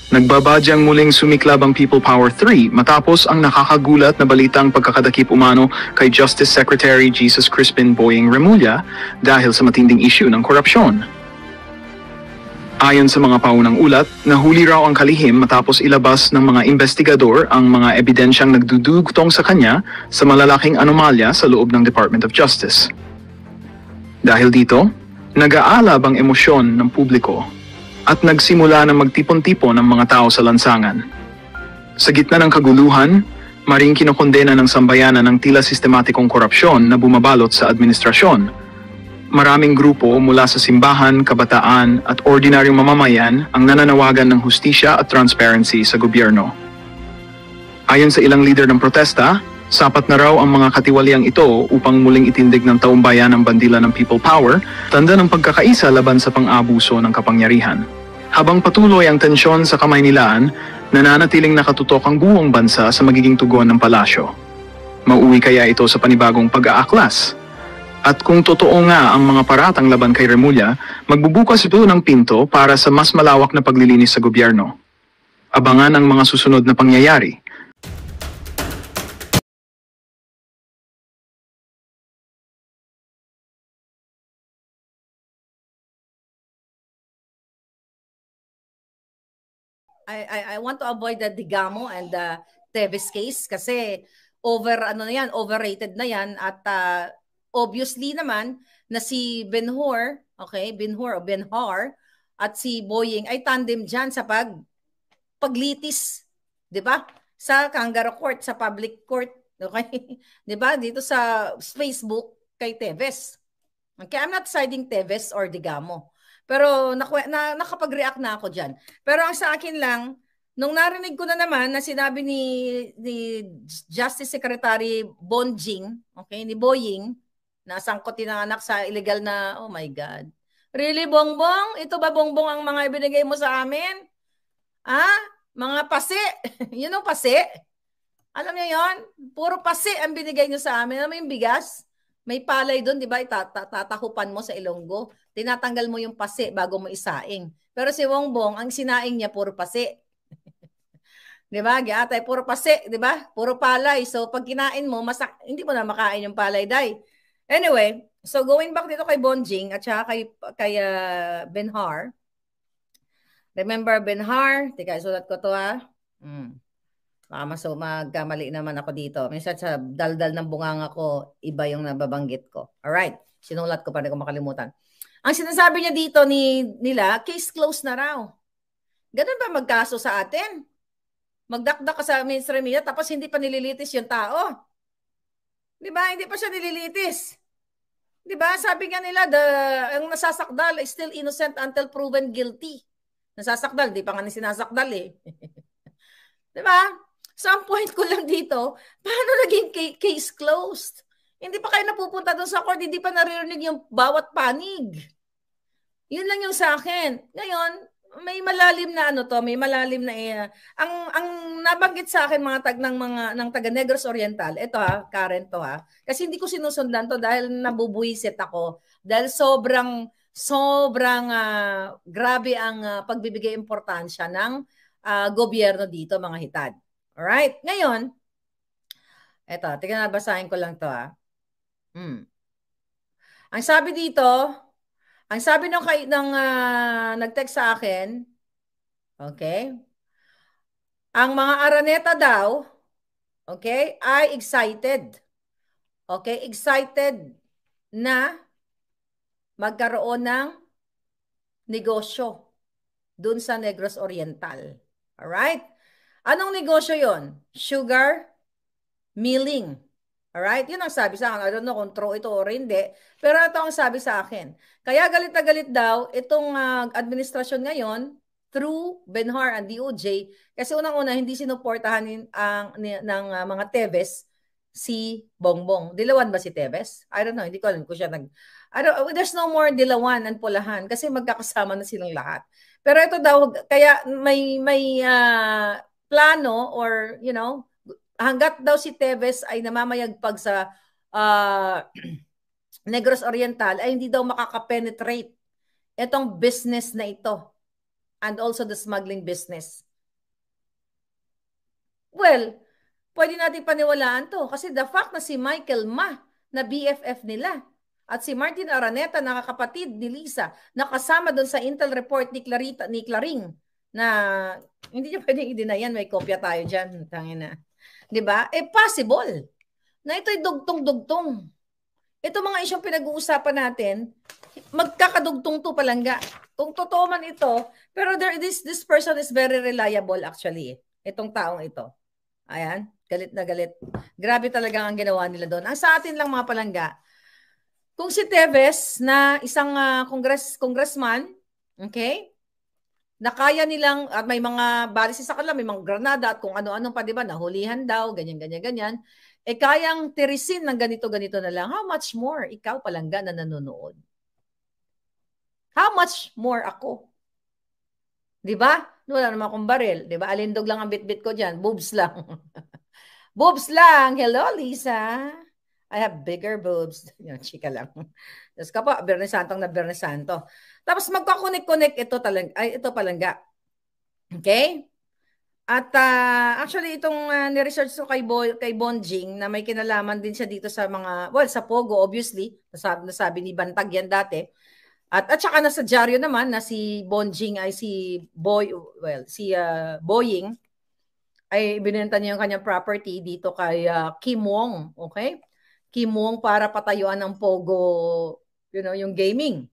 Nagbabadyang muling sumiklab ang People Power 3 matapos ang nakakagulat na balitang pagkakadakip umano kay Justice Secretary Jesus Crispin Boying Remulla dahil sa matinding issue ng korupsyon. Ayon sa mga paunang ulat, nahuli raw ang kalihim matapos ilabas ng mga investigador ang mga ebidensyang nagdudugtong sa kanya sa malalaking anomalya sa loob ng Department of Justice. Dahil dito, nag-aalab ang emosyon ng publiko at nagsimula na magtipon-tipon ang mga tao sa lansangan. Sa gitna ng kaguluhan, maring kinokondena ng sambayanan ang tila sistematikong korupsyon na bumabalot sa administrasyon. Maraming grupo mula sa simbahan, kabataan at ordinaryong mamamayan ang nananawagan ng hustisya at transparency sa gobyerno. Ayon sa ilang leader ng protesta, sapat na raw ang mga katiwaliang ito upang muling itindig ng taumbayan ang bandila ng People Power, tanda ng pagkakaisa laban sa pang-abuso ng kapangyarihan. Habang patuloy ang tensyon sa Kamaynilaan, nananatiling nakatutok ang buong bansa sa magiging tugon ng palasyo. Mauwi kaya ito sa panibagong pag-aaklas? At kung totoo nga ang mga paratang laban kay Remulla, magbubukas ito ng pinto para sa mas malawak na paglilinis sa gobyerno. Abangan ang mga susunod na pangyayari. I want to avoid the Digamo and the Teves case kasi overrated na yan at obviously naman na si Benhur, okay, Benhur o Benhar at si Boying ay tandem diyan sa paglitis, 'di ba? Sa kangaroo court, sa public court, okay? 'Di ba? Dito sa Facebook kay Teves. Okay, I'm not siding Teves or Digamo. Pero nakapag-react na ako dyan. Pero ang sa akin lang, nung narinig ko na naman na sinabi ni Justice Secretary Bonjing, okay, ni Boying, na sangkot tinanganak sa illegal na, oh my God. Really, Bongbong? Ito ba, Bongbong, ang mga ibinigay mo sa amin? Ah? Mga pasi? Yun ang pasi? Alam niyo yon? Puro pasi ang binigay niyo sa amin. Alam mo yung bigas? May palay doon, di ba? Tatahupan mo sa ilonggo. Tinatanggal mo yung pasi bago mo isaing. Pero si Bongbong, ang sinaing niya, puro pasi. Di ba? Giatay, puro pasi, di ba? Puro palay. So, pag kinain mo, hindi mo na makain yung palay, day. Anyway, so going back dito kay Bonjing at saka kay Benhar. Remember Benhar? Tika, sulat ko to ha. Magkamali naman ako dito. Minsan sa daldal ng bunganga ko, iba yung nababanggit ko. Alright, sinulat ko pa rin kung makalimutan. Ang sinasabi niya dito nila, case closed na raw. Ganun ba magkaso sa atin? Magdakdak ka sa mainstream media tapos hindi pa nililitis yung tao. Di ba? Hindi pa siya nililitis. Di ba? Sabi nga nila, ang nasasakdal is still innocent until proven guilty. Nasasakdal, di pa nga sinasakdal eh. Di ba? So, ang point ko lang dito, paano naging case closed? Hindi pa kayo napupunta doon sa court, hindi pa naririnig yung bawat panig. Yun lang yung sa akin. Ngayon, may malalim na may malalim na ang nabanggit sa akin mga ng taga Negros Oriental. Ito Karen to Kasi hindi ko sinusundan to dahil nabubuisit ako. Dahil sobrang grabe ang pagbibigay importansya ng gobyerno dito, mga hitad. Alright? Ngayon, eto, tingnan na, basahin ko lang to Ang sabi dito, ang sabi ng nag-text sa akin, okay, ang mga Araneta daw, okay, ay excited. Okay, excited na magkaroon ng negosyo dun sa Negros Oriental. Alright? Anong negosyo yon? Sugar milling. Alright? Yun ang sabi sa akin. I don't know kung true ito o hindi. Pero ito ang sabi sa akin. Kaya galit na galit daw itong administrasyon ngayon through Benhar and DOJ kasi unang-una hindi sinuportahan ng mga Teves si Bongbong. Dilawan ba si Teves? I don't know. Hindi ko alam kung siya there's no more Dilawan and Pulahan kasi magkakasama na silang lahat. Pero ito daw, kaya may plano or, hanggat daw si Teves ay namamayagpag sa Negros Oriental, ay hindi daw makakapenetrate itong business na ito and also the smuggling business. well, pwede natin paniwalaan to kasi the fact na si Michael Ma na BFF nila at si Martin Araneta, nakakapatid ni Lisa, nakasama doon sa Intel report ni Claring na hindi niya pwedeng i-deny yan, may kopya tayo dyan. Tangina. Diba? Possible na ito'y dugtong-dugtong. Ito mga isyong pinag-uusapan natin, magkakadugtong to palangga. Kung totoo man ito, pero this person is very reliable actually. Itong taong ito. Ayan, galit na galit. Grabe talaga ang ginawa nila doon. Ang sa atin lang mga palangga, kung si Teves na isang congressman, okay, na kaya nilang, at may mga balisis sa kanila, may mga granada at kung ano-ano pa, di ba, nahulihan daw, ganyan, kayang tirisin ng ganito-ganito na lang. How much more ikaw palangga na nanonood? How much more ako? Di ba? Wala naman akong baril. Di ba? Alindog lang ang bit-bit ko dyan. Boobs lang. Boobs lang. Hello, Lisa. I have bigger boobs. Yung chika lang. Tapos ka po, Bernes Santong na Bernes Santo. Tapos magkakunik-kunik ito palangga. Okay? At actually itong ni-research ko kay Bonjing na may kinalaman din siya dito sa mga, well, sa Pogo obviously, nasabi ni Bantag yan dati. At saka nasa dyaryo naman na si Bonjing ay si Boying ay binenta niya yung kanyang property dito kay Kim Wong, okay? Kim Wong para patayuan ng Pogo, yung gaming.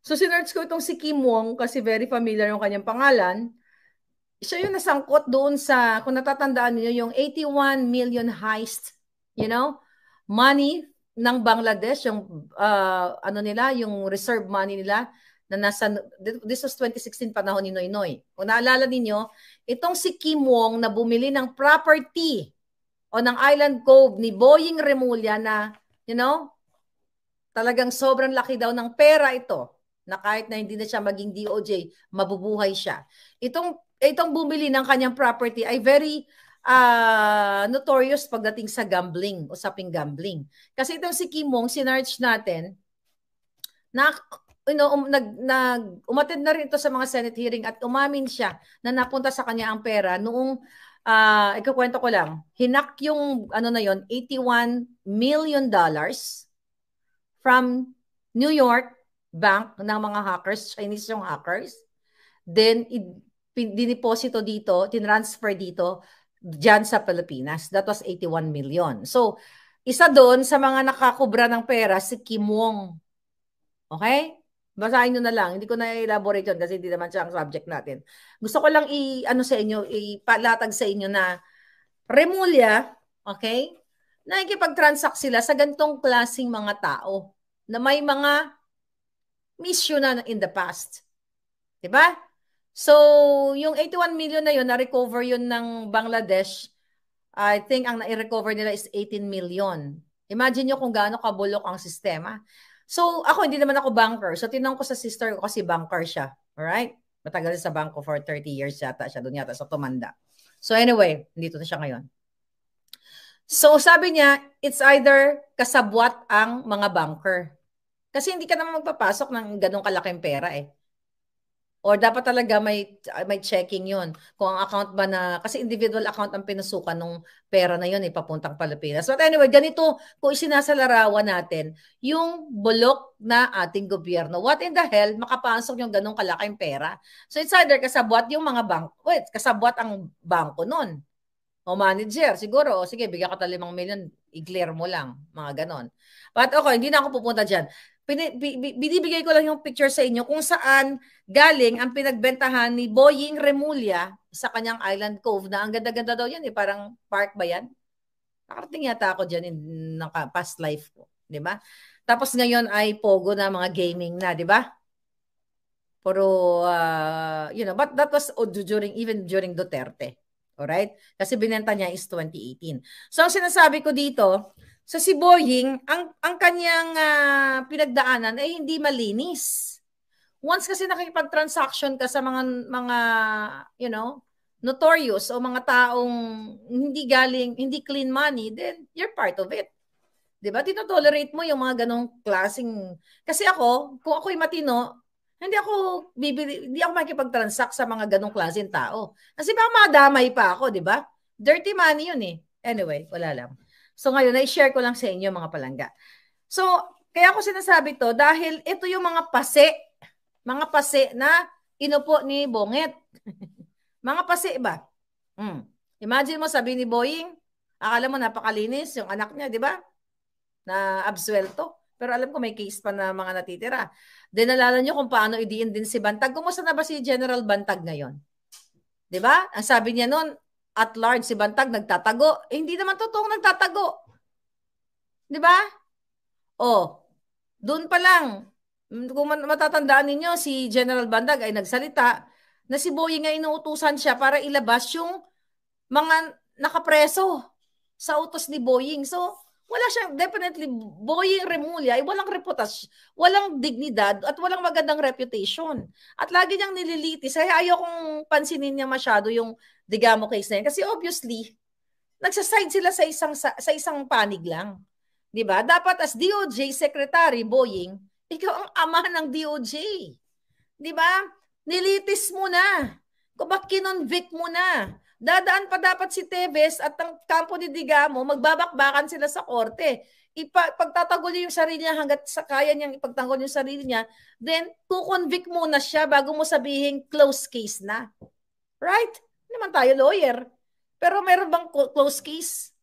So sinearch ko itong si Kim Wong kasi very familiar yung kanyang pangalan. Siya yung nasangkot doon sa, kung natatandaan niyo, yung 81 million heist, money ng Bangladesh, yung yung reserve money nila na nasa, this was 2016 panahon ni Noynoy. Kung naalala niyo, itong si Kim Wong na bumili ng property o ng Island Cove ni Boying Remulla na, talagang sobrang laki daw ng pera ito na kahit na hindi na siya maging DOJ, mabubuhay siya. Itong bumili ng kanyang property ay very notorious pagdating sa gambling, usaping gambling. Kasi itong si Kim Wong, sinarch natin, umattend na rin ito sa mga Senate hearing at umamin siya na napunta sa kanya ang pera noong, ikukwento ko lang, hinak yung, $81 million from New York bank ng mga hackers, Chinese yung hackers. Then, diniposito dito, tinransfer dito, dyan sa Pilipinas. That was 81 million. So, isa doon sa mga nakakubra ng pera, si Kim Wong. Okay? Basahin nyo na lang. Hindi ko na elaborate yun kasi hindi naman siya ang subject natin. Gusto ko lang ipalatag sa inyo na Remulla, okay, nakikipag-transact sila sa gantong klaseng mga tao na may mga mission na in the past. Diba? So, yung 81 million na yun, na-recover yun ng Bangladesh. I think ang na-recover nila is 18 million. Imagine nyo kung gaano kabulok ang sistema. So, ako, hindi naman ako banker. So, tinanong ko sa sister ko kasi banker siya. Alright? Matagal sa banko for 30 years yata siya. Doon yata sa Tumanda. So, anyway, dito na siya ngayon. So, sabi niya, it's either kasabwat ang mga banker. Kasi hindi ka naman magpapasok ng ganong kalaking pera eh. Or dapat talaga may checking yun. Kung ang account ba na, kasi individual account ang pinasukan ng pera na yun, papuntang Pilipinas. But anyway, ganito, kung isinasalarawan natin, yung bulok na ating gobyerno. What in the hell, makapasok yung ganong kalaking pera? So it's either kasabwat yung mga banko, kasabwat ang banko nun. O manager, siguro, sige, bigyan ka 5 million, i-clear mo lang, mga ganon. But okay, hindi na ako pupunta dyan. Binibigay ko lang yung picture sa inyo kung saan galing ang pinagbentahan ni Boying Remulla sa kanyang Island Cove na ang ganda-ganda daw yan parang park ba yan? Nakarating yata ako dyan in past life ko, di ba? Tapos ngayon ay Pogo na mga gaming na, di ba? Pero, but that was even during Duterte. Alright? Kasi binenta niya is 2018. So, ang sinasabi ko dito, sa si Boying, ang kanyang pinagdaanan ay hindi malinis. Once kasi nakikipag-transaction ka sa mga notorious o mga taong hindi clean money, then you're part of it. 'Di ba? Tino-tolerate mo yung mga ganong klaseng. Kasi ako, kung ako'y matino, hindi ako makikipag-transact sa mga ganong klaseng tao. Kasi baka madamay pa ako, 'di ba? Dirty money yun eh. Anyway, wala lang. So ngayon, na-share ko lang sa inyo mga palangga. So, kaya ako sinasabi to dahil ito yung mga pase na inupo ni Bonget. Mga pase ba? Imagine mo, sabi ni Boying, akala mo napakalinis yung anak niya, di ba? Na absuelto. Pero alam ko may case pa na mga natitira. Then nalala nyo kung paano idiin din si Bantag. Kumusta na ba si General Bantag ngayon? Di ba? Ang sabi niya noon, at large si Bantag nagtatago. Hindi naman totoong nagtatago. Di ba? Oh, doon pa lang. Kung matatandaan ninyo, si General Bantag ay nagsalita na si Boying ay inuutusan siya para ilabas yung mga nakapreso sa utos ni Boying. So, wala siyang, definitely, Boying Remulla ay walang reputasyon, walang dignidad at walang magandang reputation. At lagi niyang nililitis. Kaya ayokong pansinin niya masyado yung Digamo case na yun. Kasi obviously, nagsaside sila sa isang panig lang. Di ba? Dapat as DOJ Secretary Boying, ikaw ang ama ng DOJ. Di ba? Nilitis mo na. Kung bak kinonvict mo na. Dadaan pa dapat si Teves at ang kampo ni Digamo, magbabakbakan sila sa korte. Pagtatagol niya yung sarili niya hanggat sa kaya niyang ipagtanggol yung sarili niya, then to-convict muna siya bago mo sabihin close case na. Right? Hindi naman tayo lawyer. Pero meron bang close case?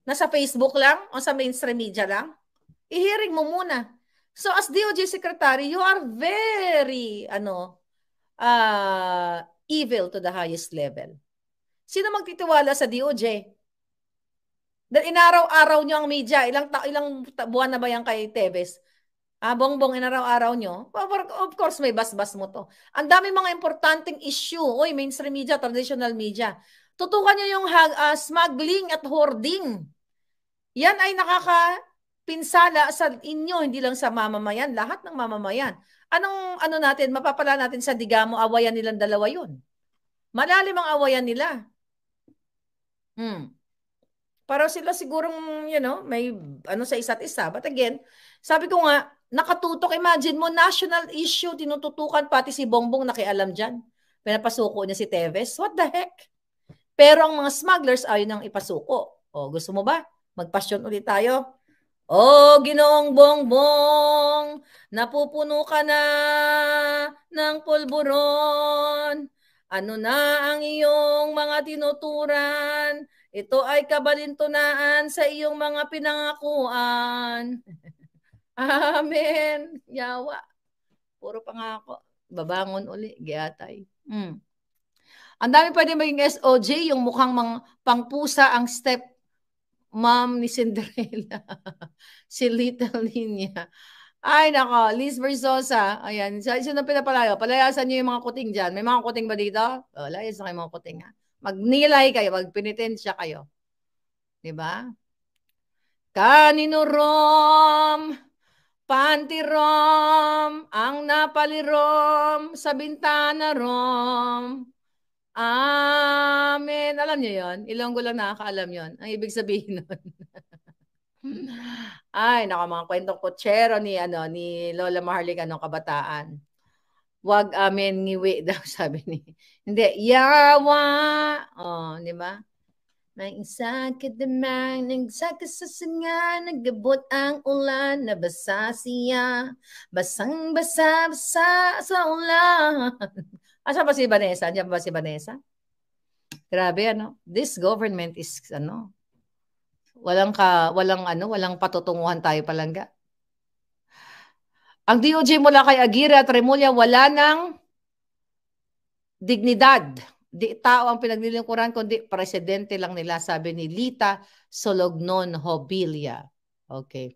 Nasa Facebook lang o sa mainstream media lang? I-hearing mo muna. So as DOJ Secretary, you are very evil to the highest level. Sino magtitiwala sa DOJ? Dahil inaraw-araw nyo ang media. Ilang buwan na ba yan kay Teves? Bongbong, inaraw-araw nyo. Of course, may bas-bas mo to. Ang dami mga importanteng issue. Oy, mainstream media, traditional media. Tutukan nyo yung smuggling at hoarding. Yan ay nakakapinsala sa inyo, hindi lang sa mamamayan, lahat ng mamamayan. Anong natin, mapapala natin sa Digamo, awayan nilang dalawa yun. Malalim ang awayan nila. Para sila sigurong, may sa isa't isa. But again, sabi ko nga, nakatutok, imagine mo, national issue, tinututukan pati si Bongbong nakialam dyan. Pinapasuko niya si Teves. What the heck? Pero ang mga smugglers ayaw nang ipasuko. O, gusto mo ba? Magpasyon ulit tayo. O, Ginoong Bongbong, napupuno ka na ng pulburon. Ano na ang iyong mga tinuturan? Ito ay kabalintunaan sa iyong mga pinangakuan. Amen. Yawa. Puro pangako. Babangon uli. Giatay. Ang dami pwede maging SOJ, yung mukhang pangpusa ang step mom ni Cinderella. Si Little Linya. Ay, nako. Liz Versosa. Ayan. Sino pinapalayo? Palayasan nyo yung mga kuting dyan. May mga kuting ba dito? Layas na kayo mga kuting, ha? Magnilay kayo, magpenitensya kayo. Diba? Kanino rom, panty rom, ang napalirom, sa bintana rom. Amen. Alam niyo yon? Ilonggo lang nakakaalam yon. Ang ibig sabihin nun. Ay, naka mga kwentong kutsero ni Lola Maharlika nung kabataan. Wag amen ngiwi daw, sabi ni. Hindi, yawa. Di ba? May isa ka damang, nagsaka sa sanga, nagabot ang ulan, nabasa siya, basang-basa sa ulan. Asa ba si Vanessa? Diyan ba si Vanessa? Grabe, This government is, walang patutunguhan tayo palangga. Ang DOJ mula kay Aguirre at Remulla, wala ng dignidad. Di tao ang pinaglilingkuran, kundi presidente lang nila, sabi ni Lita Solognon Hobilia. Okay.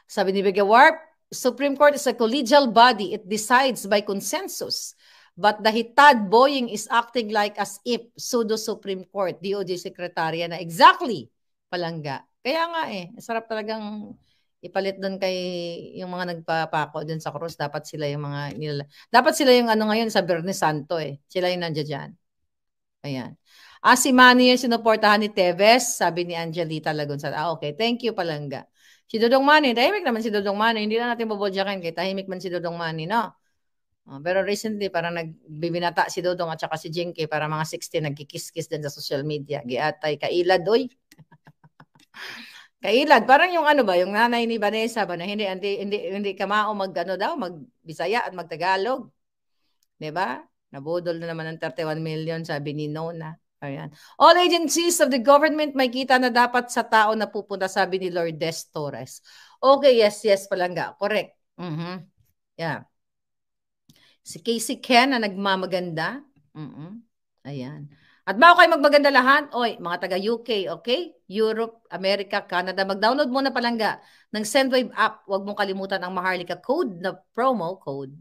Sabi ni Bega Warp, Supreme Court is a collegial body. It decides by consensus. But the hitad Boying is acting like as if pseudo Supreme Court, DOJ Secretary na exactly palangga. Kaya nga sarap talagang ipalit doon kay yung mga nagpapako doon sa cross. Dapat sila yung mga dapat sila yung ngayon sa Bernie Santo Sila yung nandiyan dyan. Ayan. Si Manny yung sinuportahan ni Teves, sabi ni Angelita Lagunsal. Okay, thank you palangga. Si Dodong Manny, tahimik naman si Dodong Manny. Hindi na natin bubodyakin kay tahimik man si Dodong Manny, no? Pero recently, parang nagbibinata si Dodong at saka si Jinky para mga 16 nagkikis-kis din sa social media. Giatay, kailad, oy. Kailad, parang yung ano ba, yung nanay ni Vanessa ba na hindi kamao mag-ano daw, mag-Bisaya at mag-Tagalog. 'Di ba? Nabudol na naman ng 31 million, sabi ni Nona. Ayan. All agencies of the government may kita na dapat sa tao na pupunta, sabi ni Lourdes Torres. Okay, yes, palangga. Correct. Yeah. Si Casey Ken na nagmamaganda. Ayan. At bago kayo magmaganda lahat, oy, mga taga-UK, okay? Europe, America, Canada, mag-download muna palangga ng Sendwave app. Huwag mong kalimutan ang Maharlika code na promo code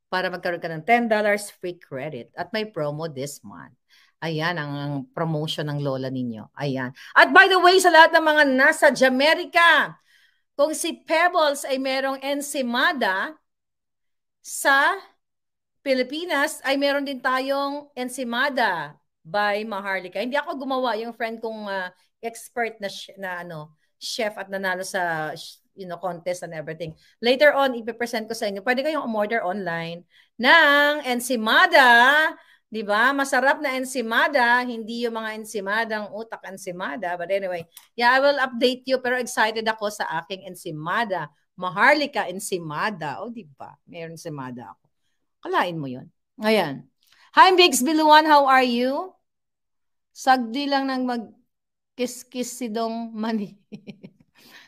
para magkaroon ka ng $10 free credit. At may promo this month. Ayan ang promotion ng lola ninyo. Ayan. At by the way, sa lahat ng mga nasa Jamaica, kung si Pebbles ay merong ensimada sa Pilipinas, ay meron din tayong ensimada by Maharlika. Hindi ako gumawa, yung friend kong expert na chef at nanalo sa contest and everything. Later on, ipipresent ko sa inyo. Pwede kayong umorder online ng ensimada, di ba? Masarap na ensimada, hindi yung mga ensimadang utak ensimada. But anyway, yeah, I will update you, pero excited ako sa aking ensimada. Maharlika ensimada. O, di ba? Mayroon ensimada ako. Kalain mo yun. Ayan. Hi, Biggs Biluan. How are you? Sagdi lang nang mag-kiss-kiss si Dong Mani.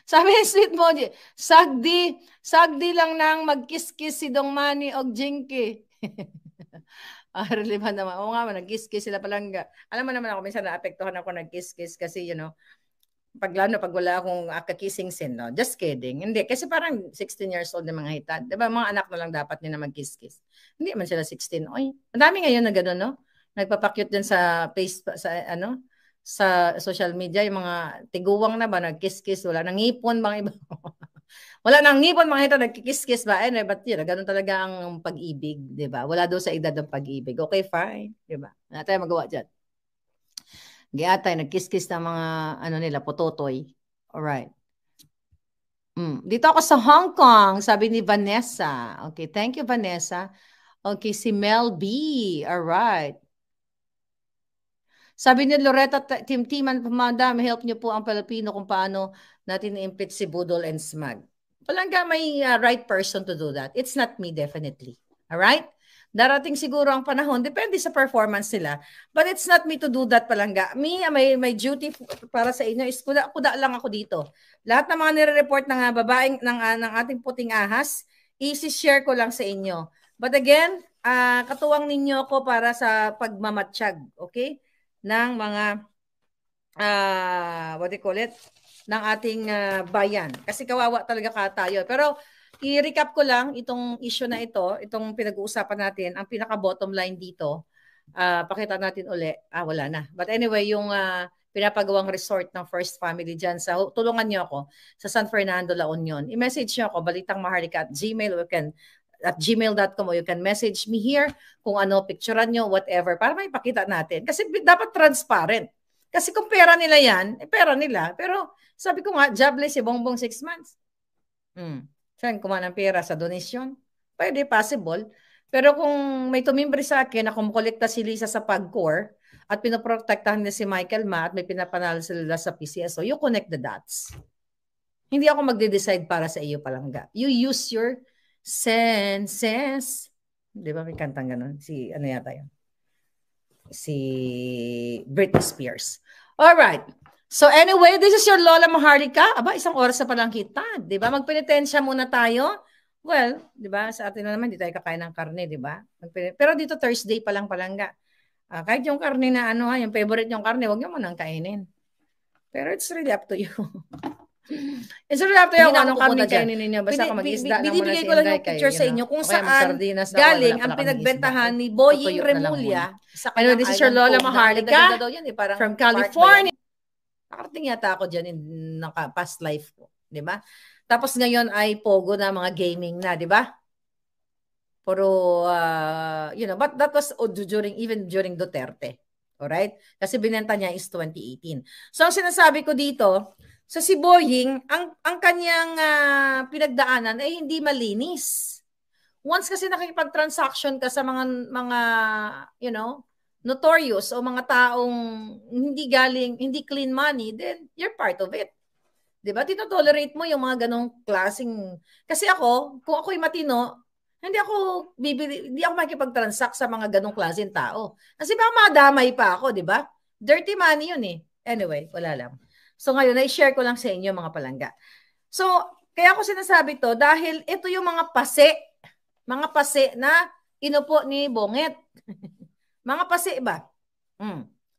Sabi ni Sweet Moji, sagdi lang nang mag-kiss-kiss si Dong Mani o Jinky. Relevant naman. Oo nga, nag-kiss-kiss sila palangga. Alam mo naman ako, minsan naapektuhan ako nag-kiss-kiss kasi, pag wala akong kakissing scene, no? Just kidding. Hindi, kasi parang 16 years old na mga hitad. Diba, mga anak na lang dapat nila mag-kiss-kiss. Hindi man sila 16. Oy, ang dami ngayon na gano'n, no? Nagpapakyut din sa Facebook, sa social media, yung mga tiguwang na ba, nag-kiss-kiss, wala nang ngipon, mga iba. Wala nang ngipon, mga hitad, nag-kiss-kiss ba? But yun, gano'n talaga ang pag-ibig, diba? Wala daw sa edad ng pag-ibig. Okay, fine. Diba? Wala tayo magawa dyan. Giatay, nag-kiss-kiss ng mga, nila, pototoy. Alright. Dito ako sa Hong Kong, sabi ni Vanessa. Okay, thank you, Vanessa. Okay, si Mel B. Alright. Sabi ni Loretta, Tim-Timan, Madam, help niyo po ang Pilipino kung paano natin i-impeach si Budol and Smag. Palangga may right person to do that. It's not me, definitely. Alright? Darating siguro ang panahon, depende sa performance nila. But it's not me to do that palangga. Me, my duty para sa inyo is kuda lang ako dito. Lahat ng mga nire-report ng babaeng ng ating puting ahas, i-share ko lang sa inyo. But again, katuwang ninyo ako para sa pagmamatsyag, okay? Ng mga, what do you call it? Ng ating bayan. Kasi kawawa talaga tayo. Pero, i-recap ko lang itong issue na ito, itong pinag-uusapan natin, ang pinaka-bottom line dito. Pakita natin uli. Wala na. But anyway, yung pinapagawang resort ng First Family dyan, tulungan nyo ako sa San Fernando, La Union. I-message nyo ako, balitangmaharlika@gmail.com or you can message me here kung ano, picturean nyo, whatever, para may pakita natin. Kasi dapat transparent. Kasi kung pera nila yan, pera nila. Pero sabi ko nga, jobless si Bongbong 6 months. Saan kumana ng pera sa donation? Pwede, possible. Pero kung may tumimbre sa akin na kumukolekta si Lisa sa PAGCOR at pinoprotektahan niya si Michael Ma at may pinapanalo sila sa PCSO, you connect the dots. Hindi ako magde-decide para sa iyo palangga. You use your senses. Di ba may kantang ganun? Ano yata yun? Si Britney Spears. Alright. So anyway, this is your Lola Maharlika. Aba, 1 oras na palang kita. Di ba? Magpenitensya muna tayo. Well, di ba? Sa atin na naman, di tayo kakain ng karne, di ba? Pero dito Thursday pa lang palangga. Kahit yung karne na yung favorite yung karne, huwag nyo munang kainin. Pero it's really up to you. It's really up to you kung anong karne kainin ninyo. Basta kung mag-isda lang muna si Inday kayo. Binibigay ko lang yung picture sa inyo kung saan galing ang pinagbentahan ni Boying Remulla. Ano, this is your Lola Maharlika from California. Nakarating yata ako dyan in past life ko. Di ba? Tapos ngayon ay pogo na, mga gaming na, di ba? Pero, but that was even during Duterte. Alright? Kasi binenta niya is 2018. So, ang sinasabi ko dito, sa si Boying, ang kanyang pinagdaanan ay hindi malinis. Once kasi nakikipag-transaction ka sa mga notorious o mga taong hindi clean money, then you're part of it. 'Di ba? Tinotolerate mo yung mga ganong klaseng, kasi kung ako'y matino, hindi ako makikipag-transact sa mga ganong klaseng tao. Kasi baka madamay pa ako, 'di ba? Dirty money 'yun eh. Anyway, wala lang. So ngayon, i-share ko lang sa inyo mga palangga. So, kaya ako sinasabi to dahil ito yung mga pase na inupo ni Bonget. Mga pase ba?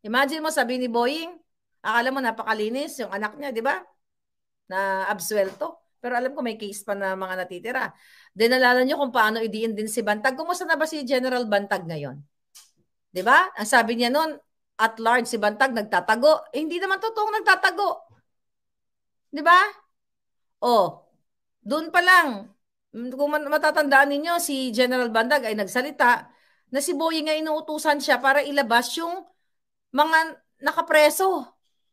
Imagine mo, sabi ni Boying, akala mo napakalinis yung anak niya, di ba? Na absuelto. Pero alam ko may case pa na mga natitira. Dinalala nyo kung paano idiin din si Bantag. Kumusta na ba si General Bantag ngayon? Di ba? Ang sabi niya noon, at large si Bantag nagtatago. Hindi naman totoong nagtatago. Di ba? Doon pa lang, kung matatandaan ninyo, si General Bantag ay nagsalita na si Boying ay inuutusan siya para ilabas yung mga nakapreso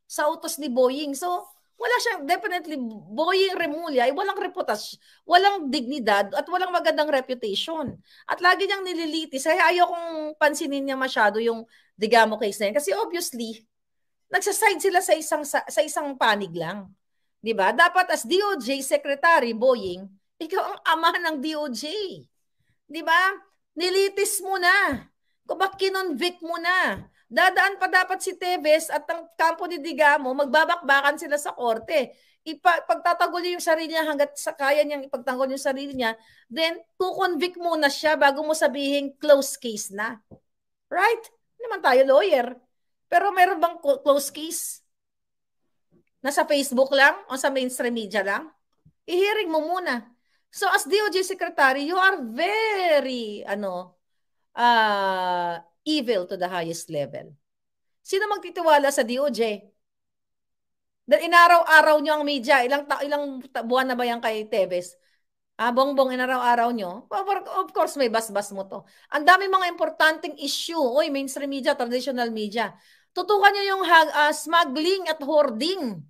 sa utos ni Boying. So, wala siyang, definitely, Boying Remulla ay walang reputasyon, walang dignidad at walang magandang reputation. At lagi niyang nililitis. Kaya ayokong pansinin niya masyado yung Digamo case na yun. Kasi obviously, nagsaside sila sa isang panig lang. Diba? Dapat as DOJ Secretary, Boying, ikaw ang ama ng DOJ. Diba? Nilitis mo na. Kumbaga kinonvict mo na. Dadaan pa dapat si Teves at ang kampo ni Digamo, magbabakbakan sila sa korte. Pagtatanggol niya yung sarili niya hanggat sa kaya niyang ipagtanggol yung sarili niya, then to-convict muna siya bago mo sabihin close case na. Right? Hindi naman tayo lawyer. Pero meron bang close case? Nasa Facebook lang o sa mainstream media lang? I-hearing mo muna. So as DOJ Secretary, you are very evil to the highest level. Sino magtitiwala sa DOJ? Dahil inaraw-araw nyo ang media. Ilang buwan na ba yan kay Teves? Bongbong, inaraw-araw nyo. Of course, may bas-bas mo to. Ang dami mga importanteng issue. Oy, mainstream media, traditional media. Tutukan nyo yung smuggling at hoarding.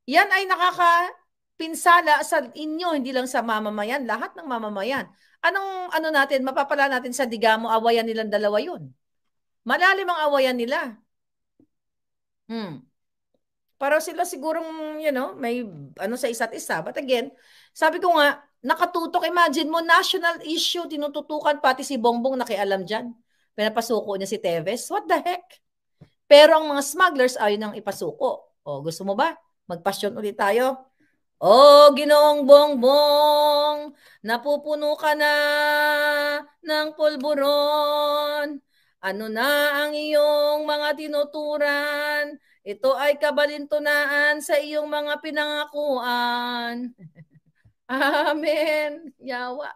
Yan ay nakakapinsala sa inyo, hindi lang sa mamamayan, lahat ng mamamayan. Anong natin, mapapala natin sa Digamo, awayan nilang dalawa yun. Malalim ang awayan nila. Para sila sigurong, may sa isa't isa. But again, sabi ko nga, nakatutok, imagine mo, national issue, tinututukan, pati si Bongbong nakialam dyan. Pinapasuko niya si Teves. What the heck? Pero ang mga smugglers ayaw nang ipasuko. Gusto mo ba? Magpasyon ulit tayo. Ginoong Bongbong, napupuno ka na ng pulburon. Ano na ang iyong mga tinuturan? Ito ay kabalintunaan sa iyong mga pinangakuan. Amen. Yawa.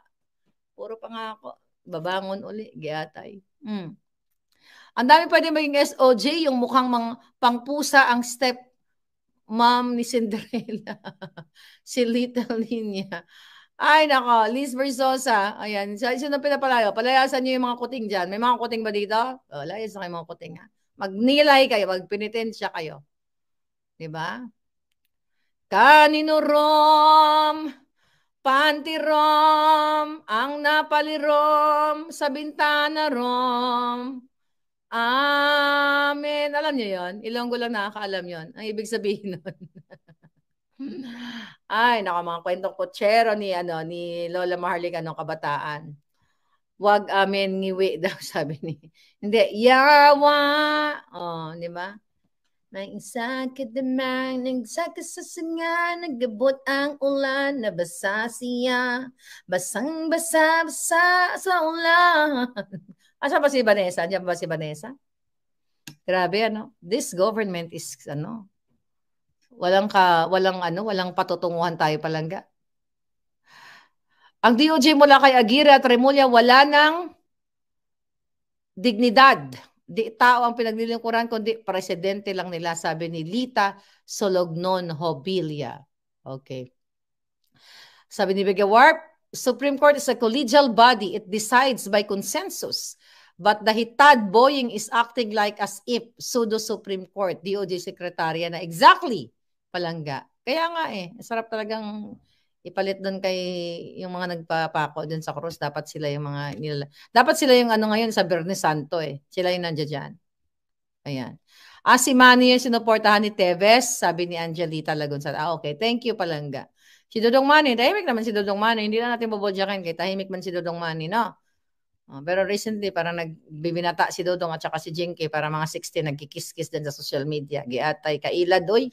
Puro pangako. Babangon uli. Giatay. Ang dami pwede maging SOJ, yung mukhang pangpusa ang step mom ni Cinderella. Si Little Niña. Ay, nako. Liz Versosa. Ayan. Sino pinapalayo? Palayasan nyo yung mga kuting dyan. May mga kuting ba dito? Layas na kayo mga kuting, ha? Magnilay kayo. Magpenitensya kayo. Diba? Kanino rom, panty rom, ang napalirom, sa bintana rom. Amen. Alam niyo yon? Ilonggo lang nakakaalam yon. Ang ibig sabihin nun. Ay, naka mga kwentong kutsero ni Lola Maharlika nung kabataan. Wag amen ngiwi daw, sabi ni. Hindi, yawa. Di ba? Nang isa ka damang, nagsaka sa sanga, nagabot ang ulan, nabasa siya, basang-basa sa ulan. Asa ba si Vanessa? Diyan ba si Vanessa? Grabe, This government is, walang patutunguhan tayo palangga. Ang DOJ mula kay Aguirre at Remulla, wala ng dignidad. Di tao ang pinaglilingkuran, kundi presidente lang nila, sabi ni Lita Solognon Hobilia. Okay. Sabi ni Bega Warp, Supreme Court is a collegial body. It decides by consensus. But the hitad Boying is acting like as if pseudo-Supreme Court, DOJ Secretary na exactly palangga. Kaya nga sarap talagang Ipalit doon kay yung mga nagpapako doon sa cross, dapat sila yung mga dapat sila yung ano ngayon sa Biyernes Santo eh. Sila yung nandiyan diyan. Ayan. Si Manny yung sinuportahan ni Teves, sabi ni Angelita Lagunsa. Okay. Thank you, Palangga. Si Dodong Manny, tahimik naman si Dodong Manny. Hindi na natin bubodyakin kay tahimik man si Dodong Manny, no? Pero recently, parang nagbibinata si Dodong at saka si Jinky para mga 60 nagkikis-kis din sa social media. Giatay, kailad, oy.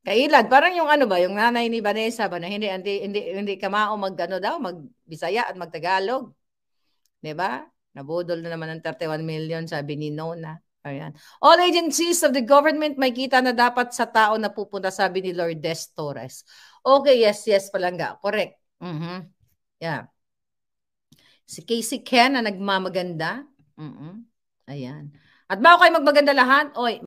Kailad, parang yung ano ba, yung nanay ni Vanessa ba na hindi kamao mag-ano daw, mag-Bisaya at mag-Tagalog. 'Di ba? Nabudol na naman ng 31 million, sabi ni Nona. Ayan. All agencies of the government may kita na dapat sa tao na pupunta, sabi ni Lourdes Torres. Okay, yes, Palangga. Correct. Yeah. Si Casey Ken na nagmamaganda. Ayan. At bago kayo magmaganda lahat, oy,